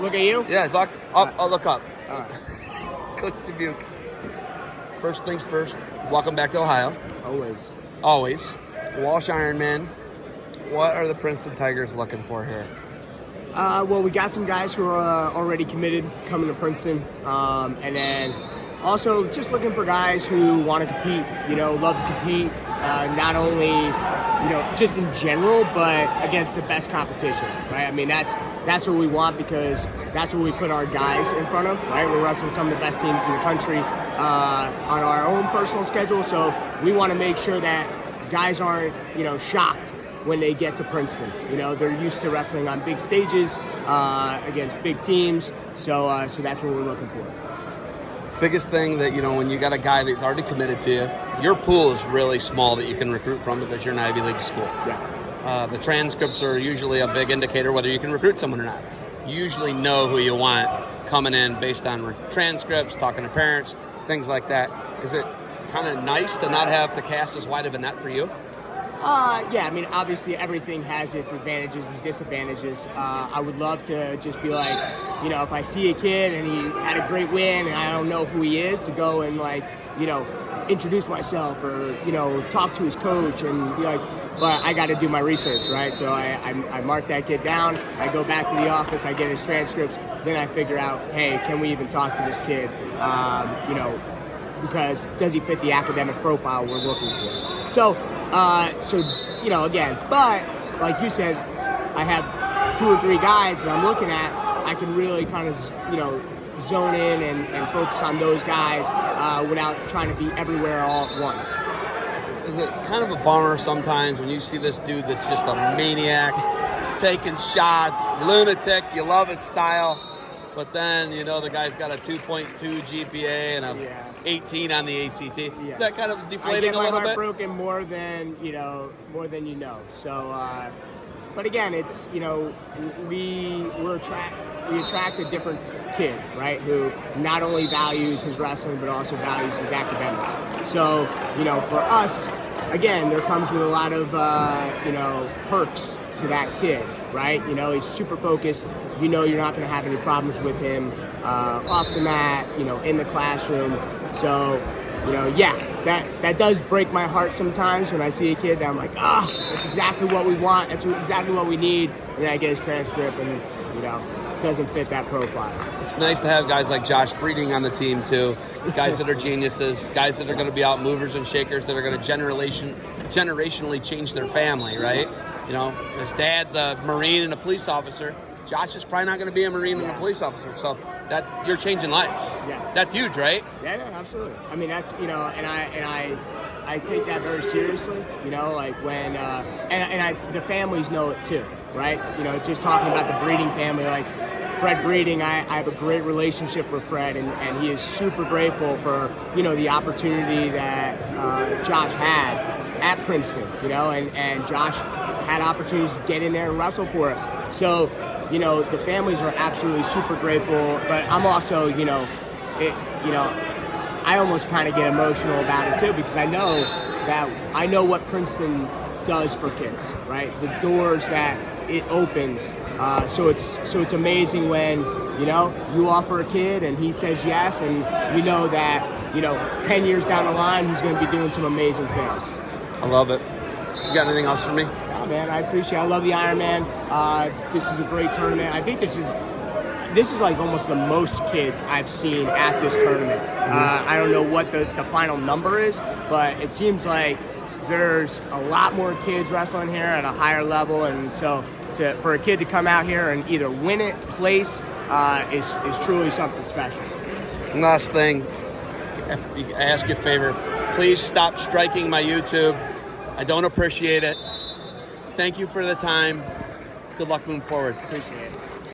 Look at you? Yeah, I'll look up. All right. Coach Dubuque. First things first, welcome back to Ohio. Always. Walsh Ironman. What are the Princeton Tigers looking for here? Well, we got some guys who are already committed coming to Princeton. And then also just looking for guys who want to compete, love to compete, not only, just in general, but against the best competition, right? I mean, that's what we want because that's what we put our guys in front of, right? We're wrestling some of the best teams in the country on our own personal schedule. So we want to make sure that guys aren't, shocked when they get to Princeton. They're used to wrestling on big stages against big teams. So that's what we're looking for. Biggest thing that, when you got a guy that's already committed to you, your pool is really small that you can recruit from because you're an Ivy League school. Yeah. The transcripts are usually a big indicator whether you can recruit someone or not. You usually know who you want coming in based on transcripts, talking to parents, things like that. Is it kind of nice to not have to cast as wide of a net for you? Yeah, I mean, obviously everything has its advantages and disadvantages. I would love to just be like, if I see a kid and he had a great win and I don't know who he is, to go and introduce myself or, talk to his coach and be like, but I got to do my research, right? So I mark that kid down, I go back to the office, I get his transcripts, then I figure out, hey, can we even talk to this kid? Because does he fit the academic profile we're looking for? So again, but like you said, I have 2 or 3 guys that I'm looking at. I can really kind of, zone in and focus on those guys without trying to be everywhere all at once. Is it kind of a bummer sometimes when you see this dude that's just a maniac, taking shots, lunatic, you love his style, but then, the guy's got a 2.2 GPA and a 18 on the ACT. Yeah. Is that kind of deflating a little bit? I get my heart broken more than you know. So, but again, it's we attract a different kid, right? Who not only values his wrestling but also values his academics. So, for us, again, there comes with a lot of perks to that kid, right? He's super focused. You're not going to have any problems with him off the mat, in the classroom. So, that does break my heart sometimes when I see a kid that I'm like, that's exactly what we want. That's exactly what we need. And then I get his transcript and, doesn't fit that profile. It's nice to have guys like Josh Breeding on the team, too. Guys that are geniuses, guys that are going to be out movers and shakers that are going to generationally change their family, right? His dad's a Marine and a police officer. Josh is probably not going to be a Marine and a police officer, so that you're changing lives. Yeah, that's huge, right? Yeah, absolutely. I mean, that's and I take that very seriously. Like when the families know it too, right? Just talking about the Breeding family, like Fred Breeding, I have a great relationship with Fred, and he is super grateful for the opportunity that Josh had at Princeton, and Josh had opportunities to get in there and wrestle for us. So, the families are absolutely super grateful, but I'm also, I almost kind of get emotional about it too, because I know what Princeton does for kids, right? The doors that it opens. So it's amazing when, you offer a kid and he says yes, and that, 10 years down the line, he's going to be doing some amazing things. I love it. You got anything else for me? Yeah, man, I appreciate it. I love the Ironman. This is a great tournament. I think this is like almost the most kids I've seen at this tournament. I don't know what the final number is, but it seems like there's a lot more kids wrestling here at a higher level, and so for a kid to come out here and either win it, place, is truly something special. Last thing, I ask you a favor. Please stop striking my YouTube. I don't appreciate it. Thank you for the time. Good luck moving forward. Appreciate it.